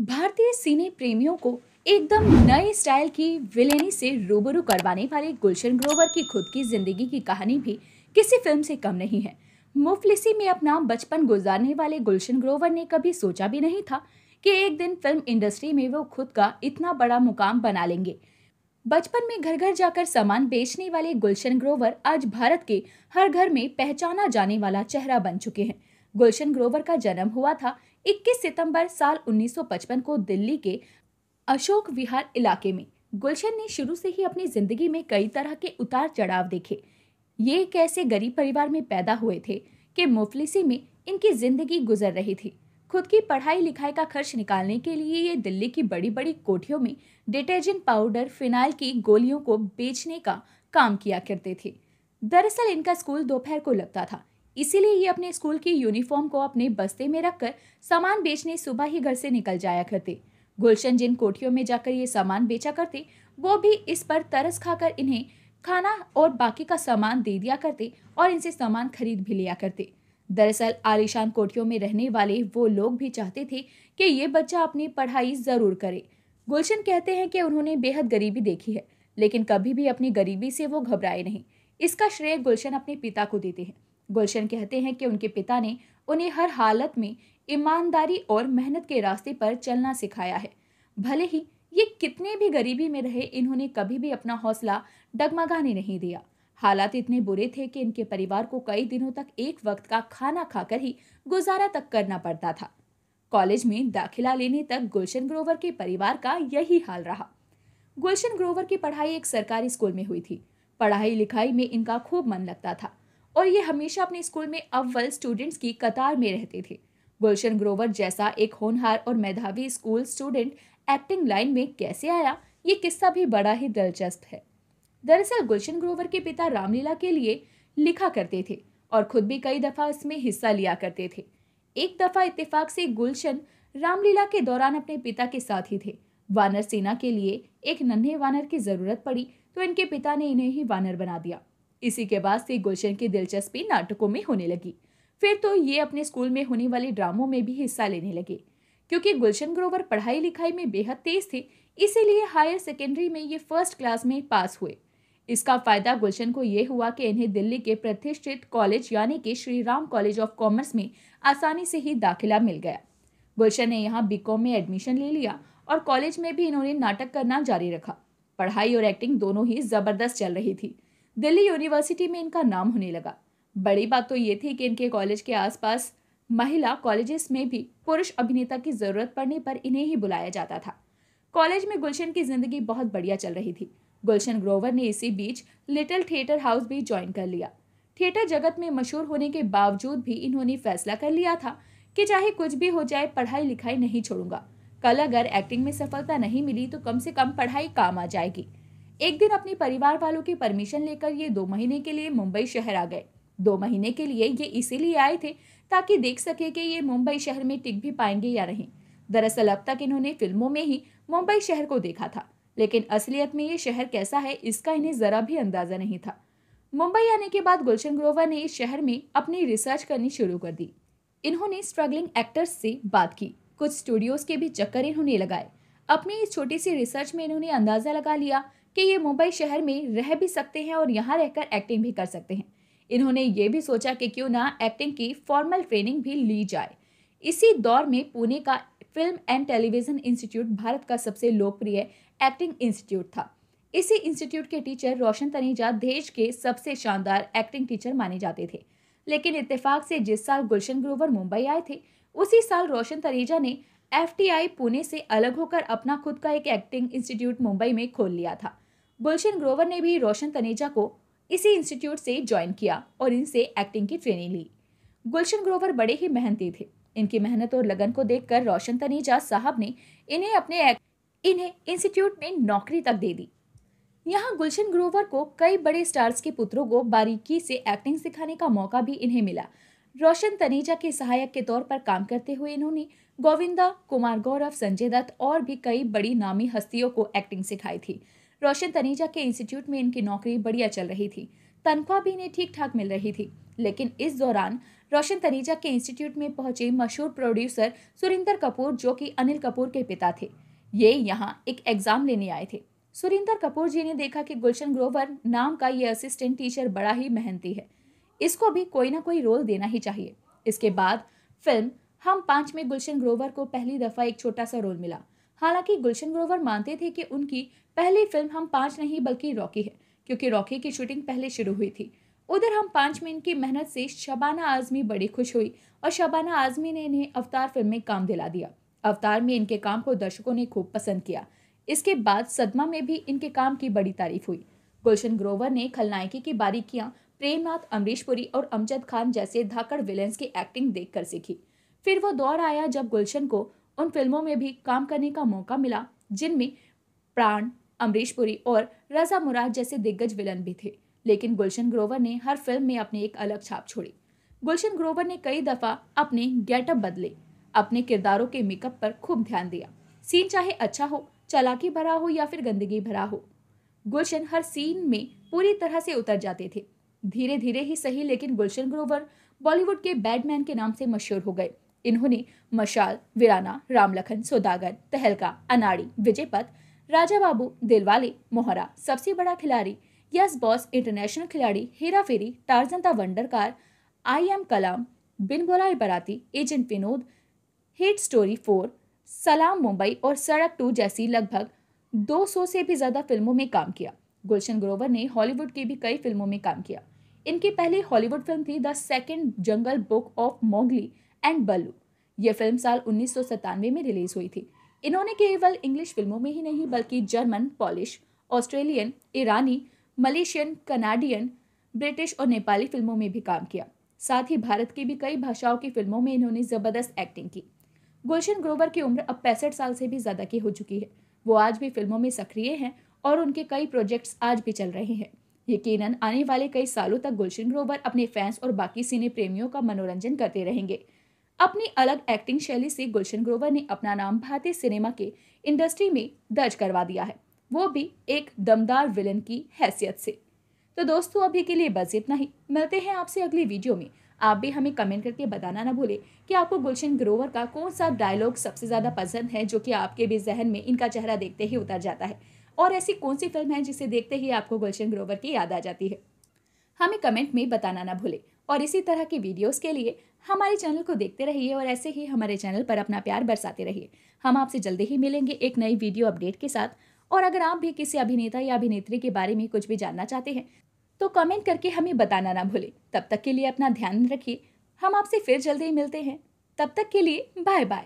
भारतीय सिने प्रेमियों को एकदम नए स्टाइल की विलेनी से रूबरू करवाने वाले गुलशन ग्रोवर की खुद की जिंदगी की कहानी भी किसी फिल्म से कम नहीं है। मुफलिसी में अपना बचपन गुजारने वाले गुलशन ग्रोवर ने कभी सोचा भी नहीं था कि एक दिन फिल्म इंडस्ट्री में वो खुद का इतना बड़ा मुकाम बना लेंगे। बचपन में घर घर जाकर सामान बेचने वाले गुलशन ग्रोवर आज भारत के हर घर में पहचाना जाने वाला चेहरा बन चुके हैं। गुलशन ग्रोवर का जन्म हुआ था 21 सितंबर साल 1955 को दिल्ली के अशोक विहार इलाके में। गुलशन ने शुरू से ही अपनी जिंदगी में कई तरह के उतार चढ़ाव देखे। ये एक ऐसे गरीब परिवार में पैदा हुए थे कि मुफलिसी में इनकी जिंदगी गुजर रही थी। खुद की पढ़ाई लिखाई का खर्च निकालने के लिए ये दिल्ली की बड़ी बड़ी कोठियों में डिटर्जेंट पाउडर, फिनाइल की गोलियों को बेचने का काम किया करते थे। दरअसल इनका स्कूल दोपहर को लगता था, इसीलिए ये अपने स्कूल की यूनिफॉर्म को अपने बस्ते में रखकर सामान बेचने सुबह ही घर से निकल जाया करते। गुलशन जिन कोठियों में जाकर ये सामान बेचा करते, वो भी इस पर तरस खाकर इन्हें खाना और बाकी का सामान दे दिया करते और इनसे सामान खरीद भी लिया करते। दरअसल आलीशान कोठियों में रहने वाले वो लोग भी चाहते थे कि ये बच्चा अपनी पढ़ाई जरूर करे। गुलशन कहते हैं कि उन्होंने बेहद गरीबी देखी है, लेकिन कभी भी अपनी गरीबी से वो घबराए नहीं। इसका श्रेय गुलशन अपने पिता को देते हैं। गुलशन कहते हैं कि उनके पिता ने उन्हें हर हालत में ईमानदारी और मेहनत के रास्ते पर चलना सिखाया है। भले ही ये कितने भी गरीबी में रहे, इन्होंने कभी भी अपना हौसला डगमगाने नहीं दिया। हालात इतने बुरे थे कि इनके परिवार को कई दिनों तक एक वक्त का खाना खाकर ही गुजारा तक करना पड़ता था। कॉलेज में दाखिला लेने तक गुलशन ग्रोवर के परिवार का यही हाल रहा। गुलशन ग्रोवर की पढ़ाई एक सरकारी स्कूल में हुई थी। पढ़ाई लिखाई में इनका खूब मन लगता था और ये हमेशा अपने स्कूल में अव्वल स्टूडेंट्स की कतार में रहते थे। गुलशन ग्रोवर जैसा एक होनहार और मेधावी स्कूल स्टूडेंट एक्टिंग लाइन में कैसे आया, ये किस्सा भी बड़ा ही दिलचस्प है। दरअसल गुलशन ग्रोवर के पिता रामलीला के लिए लिखा करते थे और खुद भी कई दफा इसमें हिस्सा लिया करते थे। एक दफा इत्तेफाक से गुलशन रामलीला के दौरान अपने पिता के साथ ही थे। वानर सेना के लिए एक नन्हे वानर की जरूरत पड़ी तो इनके पिता ने इन्हें ही वानर बना दिया। इसी के बाद से गुलशन की दिलचस्पी नाटकों में होने लगी। फिर तो ये अपने स्कूल में होने वाले ड्रामों में भी हिस्सा लेने लगे। क्योंकि गुलशन ग्रोवर पढ़ाई लिखाई में बेहद तेज थे, इसीलिए हायर सेकेंडरी में ये फर्स्ट क्लास में पास हुए। इसका फायदा गुलशन को ये हुआ कि इन्हें दिल्ली के प्रतिष्ठित कॉलेज यानी कि Shri Ram college of commerce में आसानी से ही दाखिला मिल गया। गुलशन ने यहाँ बीकॉम में एडमिशन ले लिया और कॉलेज में भी इन्होंने नाटक करना जारी रखा। पढ़ाई और एक्टिंग दोनों ही जबरदस्त चल रही थी। दिल्ली यूनिवर्सिटी में इनका नाम होने लगा। बड़ी बात तो ये थी कि इनके कॉलेज के आसपास महिला कॉलेजेस में भी पुरुष अभिनेता की जरूरत पड़ने पर इन्हें ही बुलाया जाता था। कॉलेज में गुलशन की जिंदगी बहुत बढ़िया चल रही थी। गुलशन ग्रोवर ने इसी बीच लिटिल थिएटर हाउस भी ज्वाइन कर लिया। थिएटर जगत में मशहूर होने के बावजूद भी इन्होंने फैसला कर लिया था कि चाहे कुछ भी हो जाए, पढ़ाई लिखाई नहीं छोड़ूंगा। कल अगर एक्टिंग में सफलता नहीं मिली तो कम से कम पढ़ाई काम आ जाएगी। एक दिन अपने परिवार वालों की परमिशन लेकर ये 2 महीने के लिए मुंबई शहर आ गए। 2 महीने के लिए ये इसीलिए आए थे ताकि देख सके कि ये मुंबई शहर में टिक भी पाएंगे या नहीं। दरअसल अब तक इन्होंने फिल्मों में ही मुंबई शहर को देखा था, लेकिन असलियत में ये शहर कैसा है इसका इन्हें जरा भी अंदाजा नहीं था। मुंबई आने के बाद गुलशन ग्रोवर ने इस शहर में अपनी रिसर्च करनी शुरू कर दी। इन्होंने स्ट्रगलिंग एक्टर्स से बात की, कुछ स्टूडियोज के भी चक्कर इन्होंने लगाए। अपनी इस छोटी सी रिसर्च में इन्होंने अंदाजा लगा लिया कि ये मुंबई शहर में रह भी सकते हैं और यहाँ रहकर एक्टिंग भी कर सकते हैं। इन्होंने ये भी सोचा कि क्यों ना एक्टिंग की फॉर्मल ट्रेनिंग भी ली जाए। इसी दौर में पुणे का film and television institute Bharat का सबसे लोकप्रिय एक्टिंग इंस्टीट्यूट था। इसी इंस्टीट्यूट के टीचर रोशन तनेजा देश के सबसे शानदार एक्टिंग टीचर माने जाते थे। लेकिन इत्तेफाक से जिस साल गुलशन ग्रोवर मुंबई आए थे, उसी साल रोशन तनेजा ने FTI पुणे से अलग होकर अपना खुद का एक एक्टिंग इंस्टीट्यूट मुंबई में खोल लिया था। गुलशन ग्रोवर ने भी रोशन तनेजा को इसी इंस्टीट्यूट से ज्वाइन किया और इनसे एक्टिंग की ट्रेनिंग ली। गुलशन ग्रोवर बड़े ही मेहनती थे। इनकी मेहनत और लगन को देखकर रोशन तनेजा साहब ने इन्हें इंस्टीट्यूट में नौकरी तक दे दी। यहाँ गुलशन ग्रोवर को कई बड़े स्टार्स के पुत्रों को बारीकी से एक्टिंग सिखाने का मौका भी इन्हें मिला। रोशन तनेजा के सहायक के तौर पर काम करते हुए इन्होंने गोविंदा, कुमार गौरव, संजय दत्त और भी कई बड़ी नामी हस्तियों को एक्टिंग सिखाई थी। रोशन तनेजा के इंस्टीट्यूट में इनकी नौकरी बढ़िया चल रही थी, तनख्वाह भी इन्हें ठीक ठाक मिल रही थी। लेकिन इस दौरान रोशन तनेजा के इंस्टीट्यूट में पहुंचे मशहूर प्रोड्यूसर सुरिंदर कपूर, जो कि अनिल कपूर के पिता थे, ये यहाँ एक एग्जाम लेने आए थे। सुरिंदर कपूर जी ने देखा कि गुलशन ग्रोवर नाम का ये असिस्टेंट टीचर बड़ा ही मेहनती है, इसको भी कोई ना कोई रोल देना ही चाहिए। इसके बाद फिल्म हम 5 में गुलशन ग्रोवर को पहली दफा एक छोटा सा रोल मिला। हालांकि गुलशन ग्रोवर मानते थे कि उनकी पहली फिल्म हम 5 नहीं बल्कि रॉकी है, क्योंकि रॉकी की शूटिंग पहले शुरू हुई थी। उधर हम 5 में इनकी मेहनत से शबाना आजमी बड़ी खुश हुई और शबाना आजमी ने इन्हें अवतार फिल्म में काम दिला दिया। अवतार में इनके काम को दर्शकों ने खूब पसंद किया। इसके बाद सदमा में भी इनके काम की बड़ी तारीफ हुई। गुलशन ग्रोवर ने खलनायकी की बारीकियां प्रेमनाथ, अमरीश पुरी और अमजद खान जैसे धाकड़ विलेंस की एक्टिंग देखकर सीखी। फिर वो दौर आया जब गुलशन को उन फिल्मों में भी काम करने का मौका मिला जिनमें प्राण, अमरीश पुरी और रजा मुराद जैसे दिग्गज विलन भी थे। लेकिन गुलशन ग्रोवर ने हर फिल्म में अपनी एक अलग छाप छोड़ी। गुलशन ग्रोवर ने कई दफा अपने गेटअप बदले, अपने किरदारों के मेकअप पर खूब ध्यान दिया। सीन चाहे अच्छा हो, चालाकी भरा हो या फिर गंदगी भरा हो, गुलशन हर सीन में पूरी तरह से उतर जाते थे। धीरे धीरे ही सही, लेकिन गुलशन ग्रोवर बॉलीवुड के बैडमैन के नाम से मशहूर हो गए। इन्होंने मशाल, वीराना, राम लखन, सौदागर, तहलका, अनाड़ी, विजय पथ, राजा बाबू, दिलवाले, मोहरा, सबसे बड़ा खिलाड़ी, यस बॉस, इंटरनेशनल खिलाड़ी, Hera Pheri, Tarzan the wonder car, I am Kalam, Bin Bulaye Baraati, agent Vinod, hit story 4, सलाम मुंबई और सड़क 2 जैसी लगभग 200 से भी ज्यादा फिल्मों में काम किया। गुलशन ग्रोवर ने हॉलीवुड की भी कई फिल्मों में काम किया। इनकी पहली हॉलीवुड फिल्म थी the second jungle book of Mowgli and Baloo. यह फिल्म साल 1997 में रिलीज हुई थी। इन्होंने केवल इंग्लिश फिल्मों में ही नहीं बल्कि जर्मन, पॉलिश, ऑस्ट्रेलियन, ईरानी, मलेशियन, कनाडियन, ब्रिटिश और नेपाली फिल्मों में भी काम किया। साथ ही भारत की भी कई भाषाओं की फिल्मों में इन्होंने जबरदस्त एक्टिंग की। गुलशन ग्रोवर की उम्र अब 65 साल से भी ज्यादा की हो चुकी है। वो आज भी फिल्मों में सक्रिय हैं और उनके कई प्रोजेक्ट्स आज भी चल रहे हैं। यकीनन आने वाले कई सालों तक गुलशन ग्रोवर अपने फैंस और बाकी सिने प्रेमियों का मनोरंजन करते रहेंगे। अपनी अलग एक्टिंग शैली से गुलशन ग्रोवर ने अपना नाम भारतीय सिनेमा के इंडस्ट्री में दर्ज करवा दिया है, वो भी एक दमदार विलन की हैसियत से। तो दोस्तों, अभी के लिए बस इतना ही। मिलते हैं आपसे अगली वीडियो में। आप भी हमें कमेंट करके बताना ना भूले कि आपको गुलशन ग्रोवर का कौन सा डायलॉग सबसे ज्यादा पसंद है, जो कि आपके भी जहन में इनका चेहरा देखते ही उतर जाता है, और ऐसी कौन सी फिल्म है जिसे देखते ही आपको गुलशन ग्रोवर की याद आ जाती है। हमें कमेंट में बताना ना भूले। और इसी तरह की वीडियोस के लिए हमारे चैनल को देखते रहिए और ऐसे ही हमारे चैनल पर अपना प्यार बरसाते रहिए। हम आपसे जल्दी ही मिलेंगे एक नई वीडियो अपडेट के साथ। और अगर आप भी किसी अभिनेता या अभिनेत्री के बारे में कुछ भी जानना चाहते हैं तो कमेंट करके हमें बताना ना भूलें। तब तक के लिए अपना ध्यान रखिए। हम आपसे फिर जल्दी ही मिलते हैं। तब तक के लिए बाय बाय।